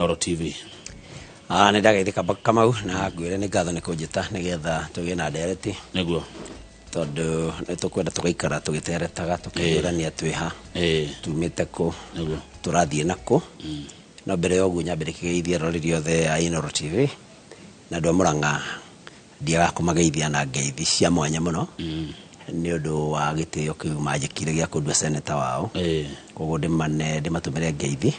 Inooro TV. Nindagaithika Kamau na ngwire ni ngatho ni kunjita nigetha tugie na ndereti Niguo tondu ni tukwenda tugaikara tugiteretaga tukirania twiha tumite ku turathie naku no mbere ya uguo nyambire kigeithia roriri othe ya Inooro TV na ndu Murang'a ndiaga kumageithia na ngeithi cia mwanya muno ni undu wa gitio kiu majikire gia kundua seneta wao koguo ndimatumire ngeithi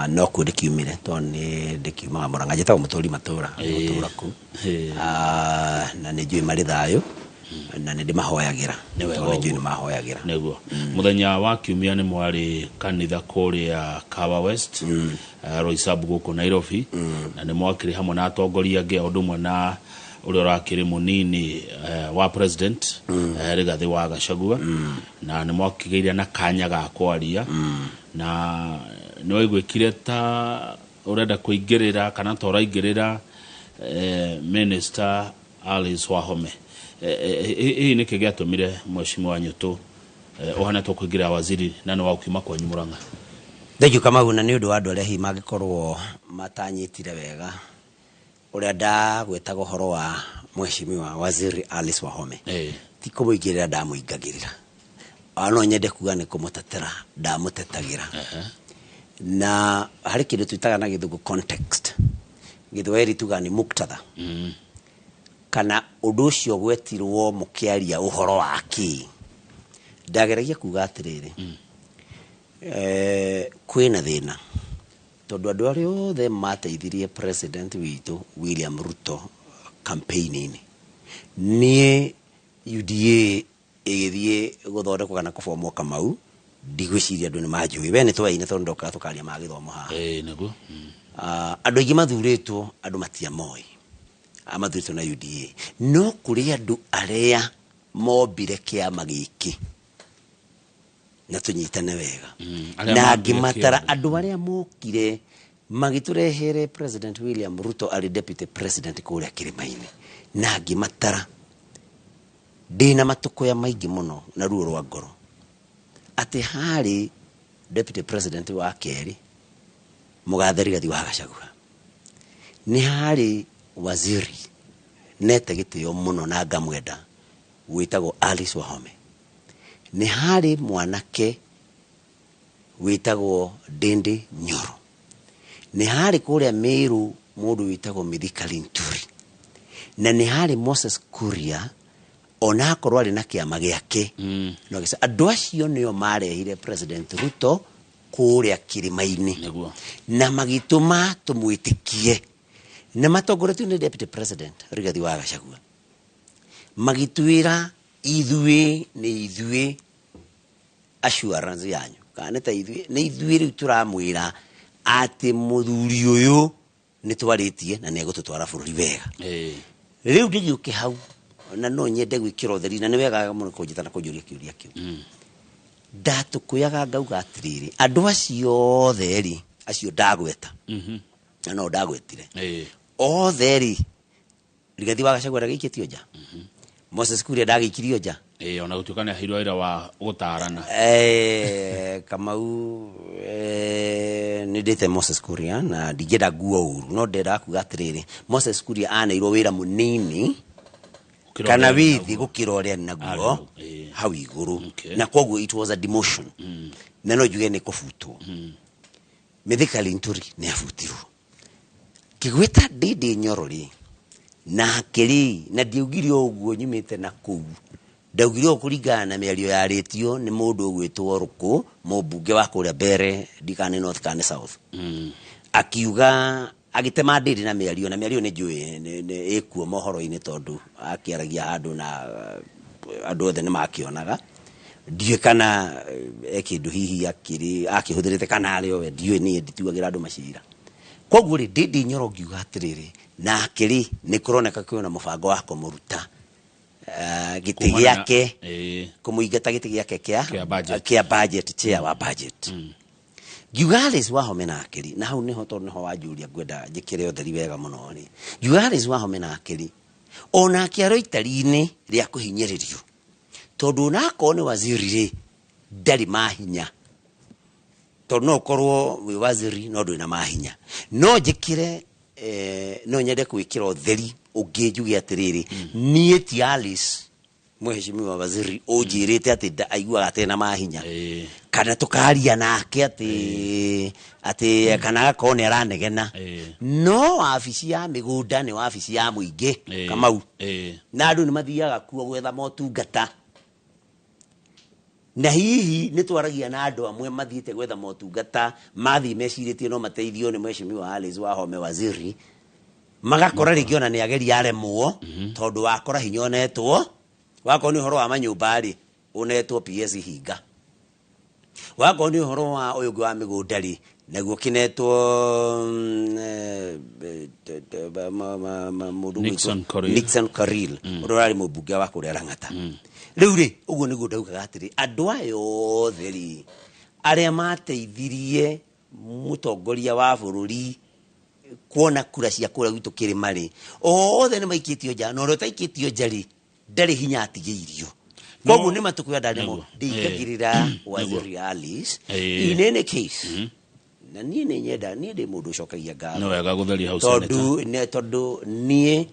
no ku ndikiumire to ni ndikiumaga Murang'a njitagwo Muturi Matura ku na ni njui mari thayo na ni ndimahoyagira to njui ni mahoyagira niguo muthenya wa kiumia ni mwari kanitha kuria Kawa West Roysabu guku Nairobi na ni mwakiri hamwe na atongoria ange undu mwe na uri urakiri munini wa president Rigathi wa Gachagua na ni mwakigeire na kanya ga kwaria na ni waigwikire ta urenda kuingirira kana to raingirira Minister Alice Wahome hii ni kigatumire mheshimiwa Nyutu ohana to kuingira waziri na no waukima kwa Murang'a Thank you Kamau na ni undu wa andu aria hi magikorwo matanyitire wega uria nda gwetaga horo wa mheshimiwa waziri Alice Wahome ti kumuingirira ndamuingagirira ano nyende kuga ni kumutetera ndamutetagira na hari kindu twitaga na githungu context githweri tuga ni muktadha kana undu ucio gwetirwo mukiaria uhoro waki ndageragia kuga atiriri kwina thina tondu andu aria othe mateithirie president witu William Ruto campaign-ini nie UDA igithie guthondekwo kana kubomo Kamau ndigwiciria andu ni majui we ni twaine tondu ndoka tukaria magithomo ha niguo andu ingi mathuritwo andu matia moi amathuritwo na UDA no kuri andu aria mobire kiama giki na tunyitane wega na gimatara andu aria mokire magiturehere president William Ruto ali deputy president kuria Kirimaini na gimatara dina matuko ya maigi muno na ruo rwa ngoro ati hari deputy president wa keri Mugatheri Rigathi wa Gachagua ni hari waziri nete gitio muno na ngamwenda witagwo Alice Wahome ni hari mwanake witagwo Ndindi Nyoro ni hari kuria Meru mundu witagwo Mithika Linturi na ni hari Moses Kuria ona korwo ari na kiama giake no gisa andu acio nio marehire president Ruto kuria Kirimaini na magituma tumwitikie na matongoretu ni deputy president Rigathi wa Gachagua magitwira ithuĩ assurance yanyu kana ta ithuĩ riu turamwira ati muthuri uyu ni twaritie na ni gututwara bururi wega riu ndigiuke hau na no nyende gwikira utheri na ni wega muno kunjitana kunjuria kiuria kiu ndatukuyaga ngauga atiriri andu acio theri acio ndagweta na no ndagwetire otheri Rigathi wa Gachagua ndagikitio nja Moses Kuria ndagikirio nja ona gutukana hirwa ira wa gutarana Kamau ni ndete Moses Kuria na ndigenda nguo uru no ndenda kuga atiriri Moses Kuria anairwo wira munini kana withi gukira uria naguo hau iguru na koguo it was a demotion na no juge ni kufutwo Mithika Linturi ni afutirwo kigwita Ndindi Nyoro ri na kiri na ndiugirio uguo nyumite na kuu ndaugirio kuringana na miario ya retio ni mundu gwitwo Ruku mubunge wa kuria Mbere Ndikane North kana South akiuga agitema Ndindi na miario ni njui ni ikuo mohoro-ini tondu akiaragia andu na andu othe ni makionaga ndiye kana ekindu hihi akihuthirite kana ario we ndiye ni ndituagira andu macira koguo ri Ndindi Nyoro ngiuga atiriri na akiri ni kuroneka kwina mubango wa kumuruta giti giake kumuingata giti giake kia budget chair wa budget Alice Wahome na akiri na hau niho tondu niho wajuria gwenda njikire utheri wega muno ni Alice Wahome na akiri ona akiaro itari-ini ria kuhinyiririo tondu na ko ni waziri ri ndari mahinya to no korwo wi waziri no ndwina mahinya no njikire no nyende kwikira utheri ungijuge atiriri nie ti Alice Mheshimiwa waziri ojirite ati aigua atena mahinya kana tukaria nake ati kana kone aranegena no afisi ya migunda ni afisi ya muingi Kamau na andu ni mathiaga kuo gwetha motungata na hihi ni twaragia na andu amwe mathiite gwetha motungata mathi meciritie no mateithio ni Mheshimiwa Alice Wahome waziri magakora rigiona ni ageri aremwo tondu wakora hinyonetwo wako ni horo wa manyumba ri unetwo PS hinga wako ni horo wa uyu wa migunda ri naguo kinetwo Nixon Karil urari mubunge wa kurera ngata riu ri uguo niguo ndaugaga atiri andu ayo theri aria mateithirie mutongoria wa bururi kuona kura cia kura gitu kirimari othe ni maikitio nja no ro taikitio njari ndari hinya atigeirio koguo ni matukuya ndanemo ndingagirira waziri Alice in any case na nie ni nyenda nie ndi mundu cokagia ngatho no wega gutheria house senator tondu nie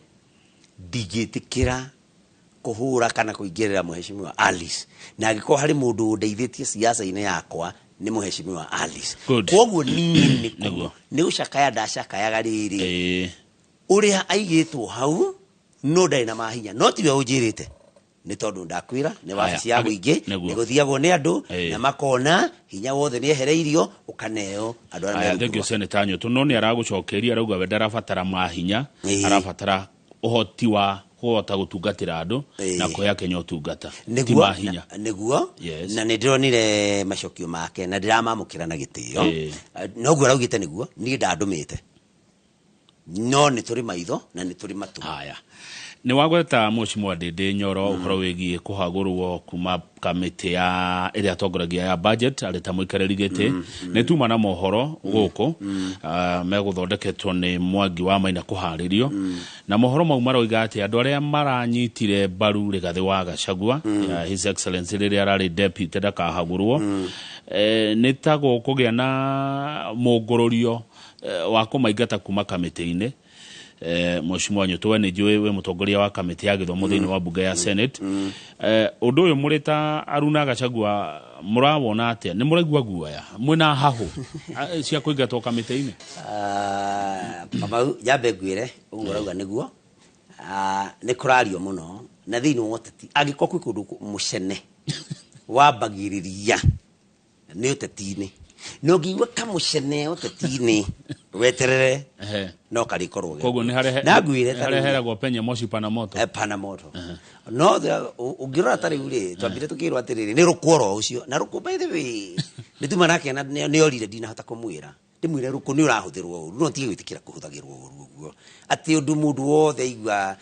ndigitikira kuhura kana kuingirira Mheshimiwa Alice na agiko hari mundu ndeithitie siasa ine yakwa ni Mheshimiwa Alice koguo nie ni ucakaya ndacakayaga riri uria aigitwo hau no ndai na mahinya no tiwe ujirite ni tondu ndakwira ni wabici ya muingi ni guthiagwo ni andu na makona hinya wothe ni ehereirio ukaneo andu ara thank you senator Nyoto no ni aragucokeria arauga we ndarabatara mahinya arabatara uhoti wa kuhota gutungatira andu na kuya Kenya utungata ti mahinya niguo na ni ndironire macokio make na ndiramamukira na gitio no guo araugite niguo ni ndandumite no ni turi maitho na ni turi matu haya ni wagweta Mheshimiwa Ndindi Nyoro ukoro wigie kuhagurwo kuma kamiti ya iria tongoragia ya budget ari ta muikareri gite ni tuma na mohoro guku meguthondeketwo ni Mwangi wa Maina kuharirio na mohoro mau maroiga ati andu aria maranyitire baru Rigathi wa Gachagua his excellency riria arari deputy ndakahagurwo ni tago kugia na mugururio wa kumaingata kuma kamiti-ini Mheshimiwa Nyoto ni njui we mutongoria wa kamiti ya githomo thiini wa bunge ya Senate undu uyu murita Aruna Gachagua murawona atia ni muraigua guoya mwina hahu cia kuingatwo kamiti-ini Kamau jambe gwire uguo rauga niguo ni kurario muno na thiini woteti agikokwi kundu mucene wambagiriria ni uteti-ini no giwa kamucene uteti-ini weterere no karikorwo koguo ni hare na gwire harehera penye moshi pana moto no ungirora tari uri twambire tukirwa atiriri ni rukworo ucio na ruku by the way nituma nake na ni orire dina hata kumwira ndimwire ruku ni urahuthirwo uru no tige gwitikira kuhuthagirwo uru guo ati undu mundu wothe igwa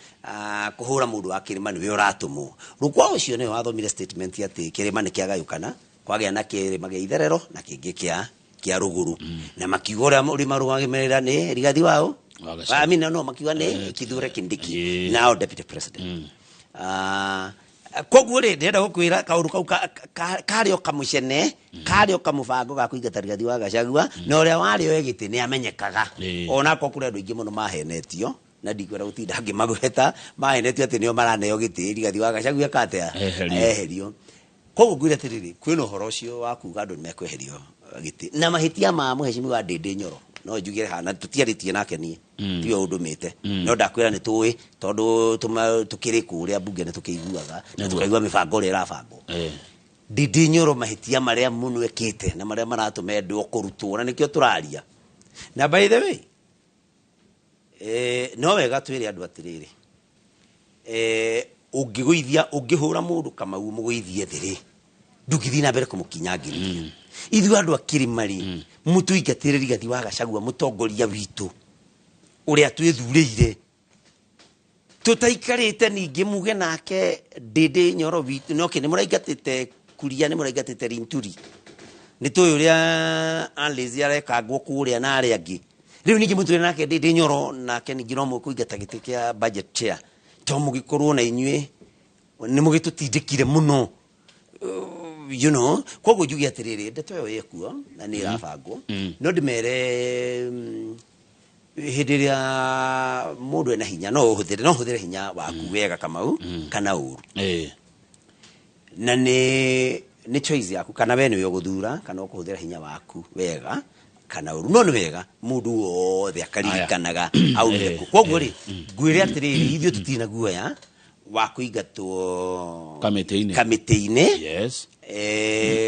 kuhura mundu akirima ni we uratumwo ruku ucio ni wathomire statement ati kirima ni kiagayukana kwagia na kirima gia itherero na kingi kia ruguru na makiugora muri marugagimerera ni Rigathi wao amina no makiuga ni Kithure Kindiki now deputy president koguo ri ndenda gukwira kauru kau kario kamucene kario kamubango ga kuingata Rigathi wa Gachagua no ria wario egiti ni amenyekaga ona ko kure andu ingi muno mahenetio na ndikwira gutinda ngimagweta mahenetio ati nio maraneo giti Rigathi wa Gachagua katea eherio koguo gwira tiriri kwino horo ucio wa kuga andu nimekweherio giti na mahitia ma Mheshimiwa Ndindi Nyoro no njugire hana tutiaritie nake nie tio undumite no ndakwira ni tuwi tondu tukiri kuria bunge ni tukiguaga na tukaigua mibango ri rabango Ndindi Nyoro mahitia maria muno ekite na maria maratume ndu kurutwo na nikio turaria na by the way no wega twiri andu atiriri ungiguithia ungihura mundu Kamau muguithie thiri ndugithi na mbere kumukinyangirira ithu andu akirimari mutu ingatire Rigathi wa Gachagua mutongoria witu uria twithurire tutaikarite ningi muge nake Ndindi Nyoro witu no kini muraigatite kuria ni muraigatite Rinturi ni tuyu uria Alice arekagwo kuria na aria angi riu ningi mutu nake Ndindi Nyoro nake ningi no mukuigata giti kia budget chair to mugikorwo na inyue ni mugitutindikire muno you know koguo njugi atiriri ndeto yo yekuo na ni rabangwo no ndimere hindi ria mundu ena hinya no huthire hinya waku wega Kamau kana uru na ni choice yaku kana we niwe guthura kana ukuhuthira hinya waku wega kana uru no ni wega mundu wothe akaririkanaga aumire koguo ri ngwire atiriri ithio tutina guoya wakuigatwo kamite-ini yes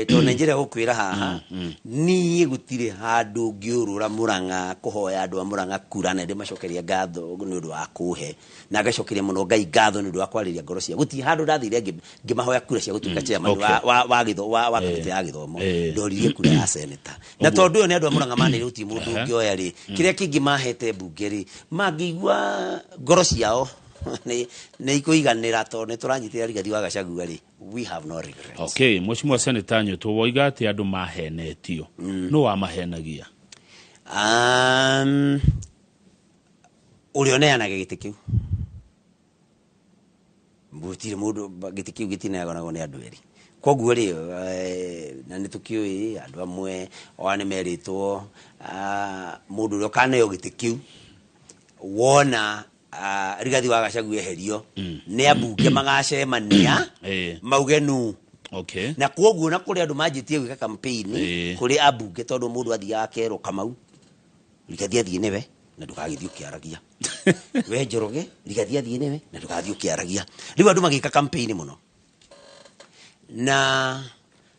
to Nigeria gukwira haha ni gutire handu ngiurura Murang'a kuhoya andu a Murang'a kura na ndimacokeria ngatho ni undu wa kuhe na gacokeria muno Ngai ngatho ni undu wa kwariria ngoro cia guti handu ndathire ngimahoya kura cia gutuika chairman wa kamite ya githomo ndoririe kura ya senator na tondu yo ni andu a Murang'a manire uti mundu ngioya ri kiria kingi mahete bunge ri mangigua ngoro ciao ne ikuiganira to ne turanyitira Rigathi wa Gachagua ri we have no regrets. Okay, Mheshimiwa Senator Nyo tuwoiga ati andu mahenetio no wa mahenagia urionea giti kiu mbutire mundu giti kiu gitinagona ni andu eri koguo ri na nitukiui andu amwe one meritwo mundu ro kana yo giti kiu wona Rigathi wa Gachagua eherio ni abunge magacemania mauge nu okay na koguo na kuri andu majitie gwika campaign kuri abunge tondu mundu athia akero Kamau Rigathi athie niwe na ndukagithio kiaragia we Njoroge Rigathi athie niwe na ndukagithio kiaragia riu andu magika campaign muno na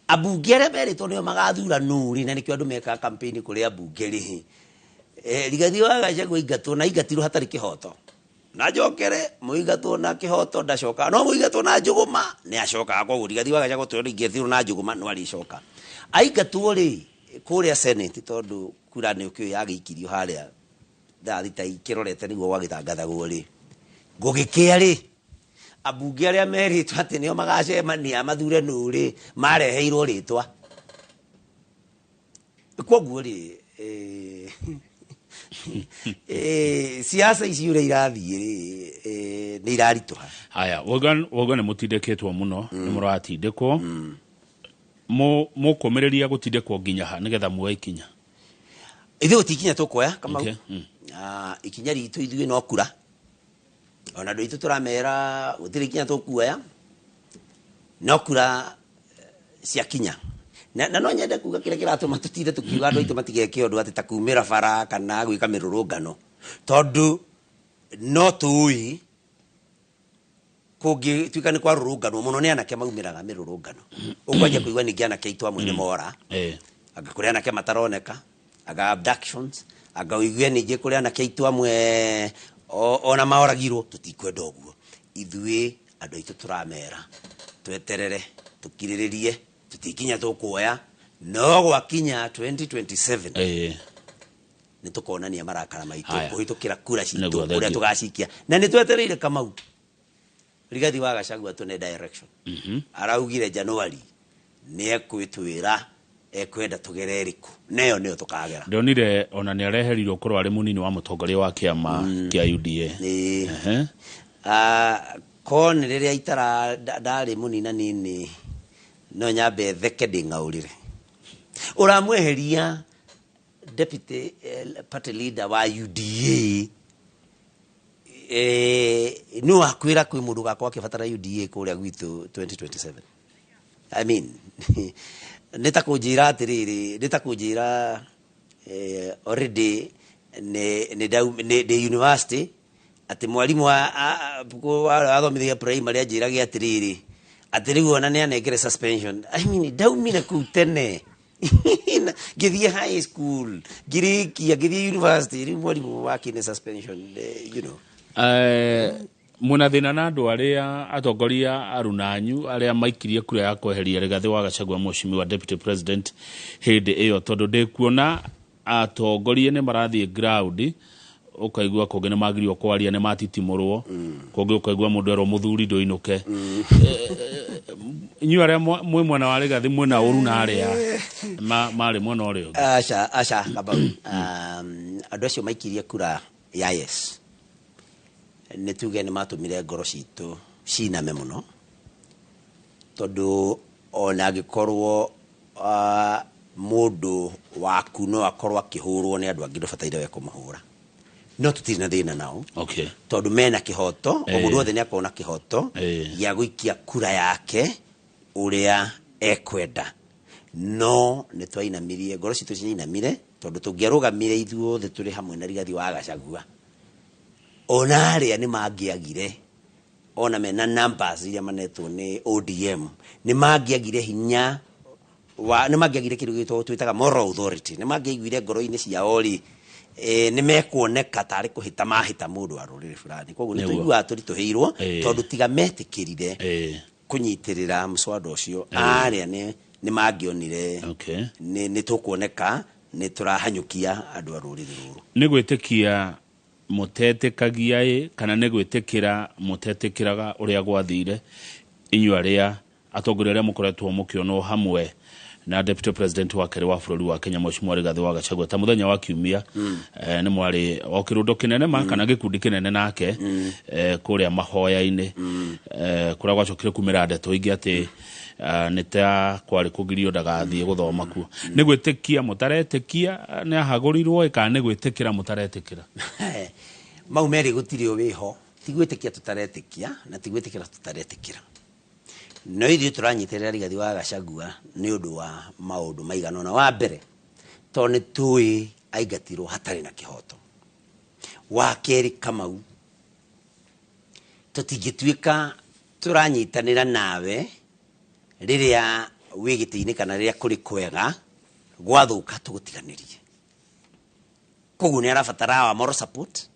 abunge aria meritwo nio magathura nuri na nikio andu meka campaign kuri abunge ri Rigathi wa Gachagua ingatwo na ingatirwo hatari kihoto na jokere muigatwo na kihoto ndacoka no muigatwo na njuguma ni acoka koguo Rigathi wa Gachagua to ringethirwo na njuguma no aricoka aingatwo ri kuria senate tondu kura ni ukio yagikirio haria thita ikirorete niguo wagitangathagwo ri ngugikia ri abunge aria meritwo ati nio magacemania mathure nuri mareheirwo ritwa koguo ri siasa ici irathie ni irarituha haya wogan mutindeketwo muno ni muratindekwo mukomereria gutindekwo nginya ha nigetha muikinya ithu gutikinya tukoya Kamau ikinya ritu ithuĩ no kura ona andu itu turamera gutire kinya tukuoya no kura cia kinya na no nyende kuga kira kiratuma tutire tukiuga andu itu matigeke undu ati takumira bara kana gwika mirurungano tondu no tui kugi twikane kwa rurungano muno ni anake maumiraga mirurungano ukwaje kuigwa ningi anake itu amwe ni mora agakuria anake mataroneka aga abductions aga uigwe ningi kuria anake itu amwe ona maoragirwo tutikwenda uguo ithuĩ andu itu turamera tweterere tukiriririe tutikinya tukuoya no gwakinya 2027 ni tukonania marakara maitu kuhitukira kura citu uria tugacikia na ni twetereire Kamau Rigathi wa Gachagua tune direction araugire January ni ekwitwira ekwenda tugereriku neyo niyo tukagera ndonire ona ni areherirwo korwo ari munini wa mutongoria wa kiama kia UDA kon riria itara ndari munina nini no nyambe theke ndingaurire uramweheria deputy party leader wa UDA no akwira kwi mundu gakwa kibatara UDA kuria gwitu 2027 I mean nitakujira atiriri nitakujira already ne university ati mwalimu wa athomithia primary ajirage atiriri atirigu ona ne anegere suspension I mean daumire ku tene githie high school githie university ri mwalimu wake ne suspension you know munathina na andu aria atongoria arunanyu aria maikirie kura ya kweheria Rigathi wa Gachagua Mheshimiwa Deputy President hindi iyo tondu ndikuona atongoria ne marathie ground ukaigua konge ne magirio kwaria ne matitimurwo konge ukaigua mundu ero muthuri ndoinuke inyu aria mwe mwana wa Rigathi mwena uru na aria mari mwena urio acha Kamau andu acio maikirie kura ya yes netuge ni matumire ngoro citu ciname muno tondu ona gikorwo mundu waku no akorwo akihurwo ni andu angi ndubataire we kumuhura no tutiri na thina nao okay tondu mena kihoto o mundu othe ni akona kihoto gya guikia kura yake uria ekwenda no ni twainamirie ngoro citu ciinamire tondu tungiarugamire ithuothe turi hamwe na Rigathi wa Gachagua ona aria ni mangiagire ona mena numbers iria manetwo ni ODM ni mangiagire hinya ni mangiagire kindu gitwo twitaga moral authority ni mangiaiguire ngoro-ini cia ori ni mekuoneka tari kuhita mahita mundu wa ruriri fulani koguo ni tuigua turituheirwo tondu tiga metikirire kunyitirira mswada ucio aria ni mangionire ni tukuoneka ni turahanyukia andu a ruriri ruru ni gwitikia mutetekagia kana ni gwitikira mutetekiraga uria gwathire inyu aria atongoria aria mukoretwo mukiono hamwe na deputy president wa kere wa bururi wa Kenya Mheshimiwa Rigathi wa Gachagua ta muthenya wa kiumia ni mwari o kirundo kinene ma kana gikundi kinene nake kuria mahoya-ini kuria gwacokire kumira ndeto ingi ati nita kwari kugirio ndagathie guthoma ku ni gwitikia mutaretekia ni ahagurirwo kana ni gwitikira mutaretekira mau meri gutiri wiho ti gwitikia tutaretekia na ti gwitikira tutaretekira no ithuĩ turanyitirĩra Rigathi wa Gachagua nĩ ũndũ wa maũndũ maigana na wa mbere to nĩ tũĩ aingatirwo hatarĩ na kĩhoto wa kerĩ Kamau tũtingĩtuĩka tũranyitanĩra nawe rĩrĩa wĩ gĩtĩ-inĩ kana rĩrĩa kũrĩ kwega gwathũka tũgũtiganĩrie koguo nĩ arabatara our moral support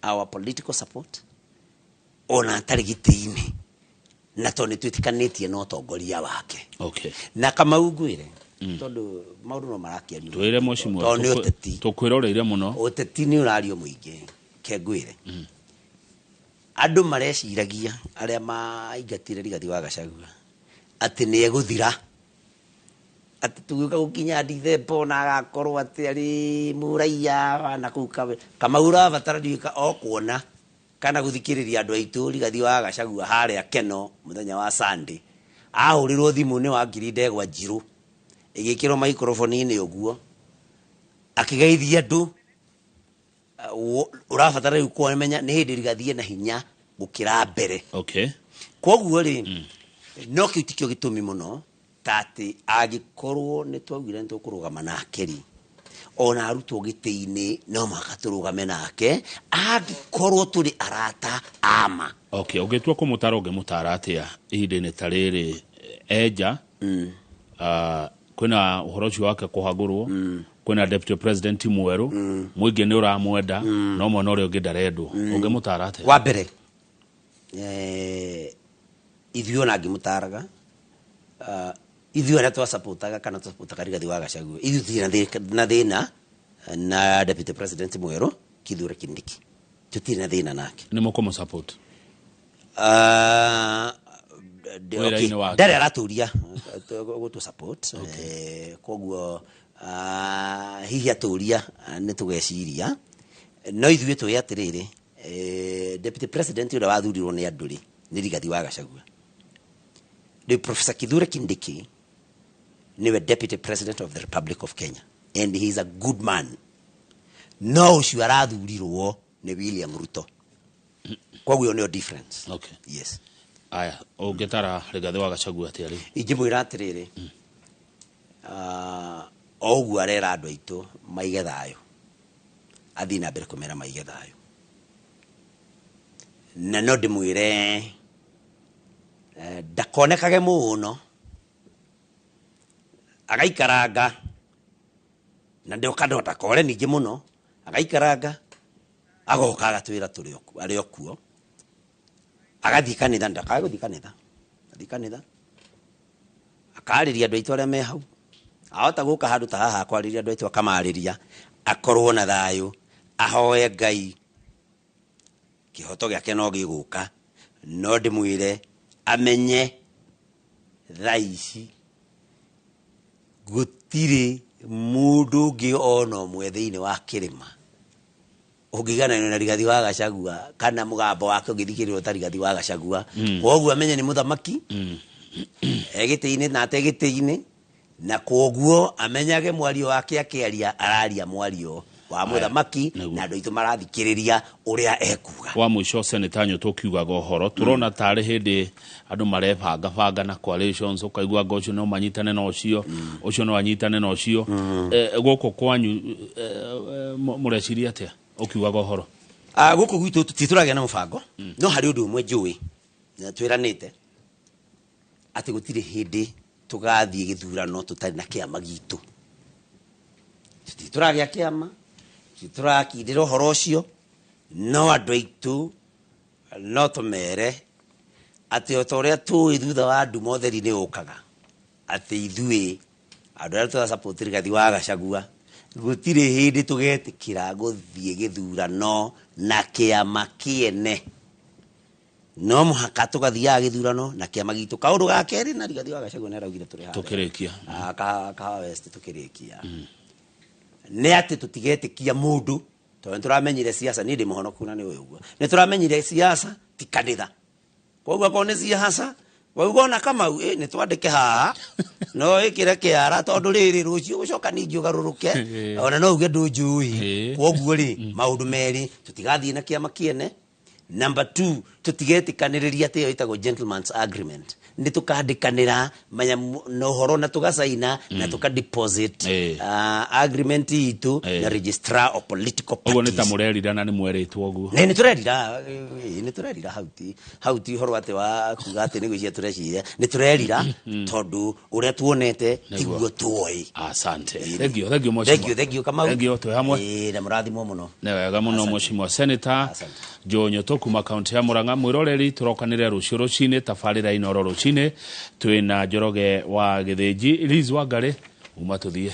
our political support ona atarĩ gĩtĩ-inĩ na toni twitikanĩtie no tongoria wake okay na Kamau ngwire tondu maundu no marakiario twire Mheshimiwa tukwiroreire muno uteti ni urario muingi ke ngwire andu mareciragia aria maingatire Rigathi wa Gachagua ati ni eguthira ati tuguka gukinya Dithemba na agakorwo ati ari muraia na kuka Kamau rabatara ndika o kuona kana guthikiriria andu aitu Rigathi wa Gachagua haria Keno muthenya wa Sunday ahurirwo thimu ni wa Ngirindegwa Njiru igikirwo microphone-ini uguo akigeithia andu urabatara riu kuomenya ni hindi Rigathi na hinya gukira mbere okay koguo ri no kitikio gitumi muno tati agikorwo ni twagire ntukurugama na akeri ona arutwo gĩtĩ-inĩ no makaturugame nake agikorwo turi arata ama okay ugetua kumutara ungemutara atia ihinda-inĩ ta rĩrĩ enja kwina uhoro ucio wake kuhagurwo kwina deputy president mweru muingi ni uramwenda no mwana uria ungi ndarendwo ungemutara atia wa mbere ithuĩ ona ngimutaraga ithuĩ aria twasapotaga kana twasapotaga Rigathi wa Gachagua ithuĩ na thĩna na deputy president mweru Kithure Kindiki tutiri na thĩna nake ni mukomo support ndare araturia gutu support koguo hihi aturia ni tugeciria no ithuĩ tũĩ atirĩrĩ deputy president uria wathurirwo ni andu ri ni Rigathi wa Gachagua the Professor Kithure Kindiki niwe deputy president of the Republic of Kenya and he is a good man no ucio arathurirwo ni William Ruto koguo no difference okay yes aya ungetara Rigathi wa Gachagua atiari ingimwira atiriri oguo arera andu aitu maige thayo athi na mbere kumera maige thayo na no ndimwire ndakonekage muno agaikaranga na ndio kando takore ningi muno agaikaranga agoka agatwira turi ari okuo agathi kanitha ndakaguthi kanitha athi kanitha akariria andu aitu aria me hau ahota guka handu ta haha kwariria andu aitu akamariria akorwo na thayo ahoe Ngai kihoto giake no giguka no ndimwire amenye thaici gutiri mundu ngi ono mwe thiini wa kirima ungigana na Rigathi wa Gachagua kana mugambo wake ungithikirirwo ta Rigathi wa Gachagua koguo amenye ni muthamaki egite-ini na tegite-ini na koguo amenyage mwario wake akiaria araria mwario wa muthamaki na andu itu marathikiriria uria ekuga wa mwisho Senator Nyoto kiugaga uhoro turona tari hindi andu marebanga na coalitions ukaigua gocio no manyitane no cio ucio no anyitane no cio guko kwanyu mureciria atia ukiugaga uhoro guko gwitu tituragia na mubango no hari undu umwe njui na twiranite ati gutire hindi tugathie githurano tutari na kiama gitu tituragia kiama titurakindira uhoro ucio no andu aitu no tumere ati otoria tu thutha wa andu motheri ni ukaga ati ithui andu aria tu support Rigathi wa Gachagua gutire hindi tugetikira guthie githurano na kiama kiene no muhaka tugathia githurano na kiama gitu kaundu ga keri na Rigathi wa Gachagua neraugire turi ha tukirikia ka West tukirikia ne ati tutigetikia mundu to nturamenyire siasa ni ndi muhonoku na ni uguo ni turamenyire siasa ti kanitha koguo kone siasa waugona kama ni twandike haha no ikire kiara tondu riri rucio gucoka ningi ugaruruke ona no uge ndunjui koguo ri maundu meri tutigathie na kiama kiene. Number 2 tutigetikaniriria te itago gentleman's agreement ndi tukandikanira manya no horo na tugasaina na tukadeposit agreement itu na registrar of political parties ugo nita murerira na ni mweretwo uguo ni turerira hauti horo ate wa kuga ate ni gwicia tureciria ni turerira tondu uria tuonete tiguo tuoi. Asante thank you mheshimiwa thank you kama thank you tu hamwe na murathimo muno ne wega muno mheshimiwa Senator Joe Nyoto kuma kaunti ya Murang'a mwiroreri turokanire rucio rucine tafarira inoro rucine twina Njoroge wa Githĩnji Liz Wangari uma tuthie.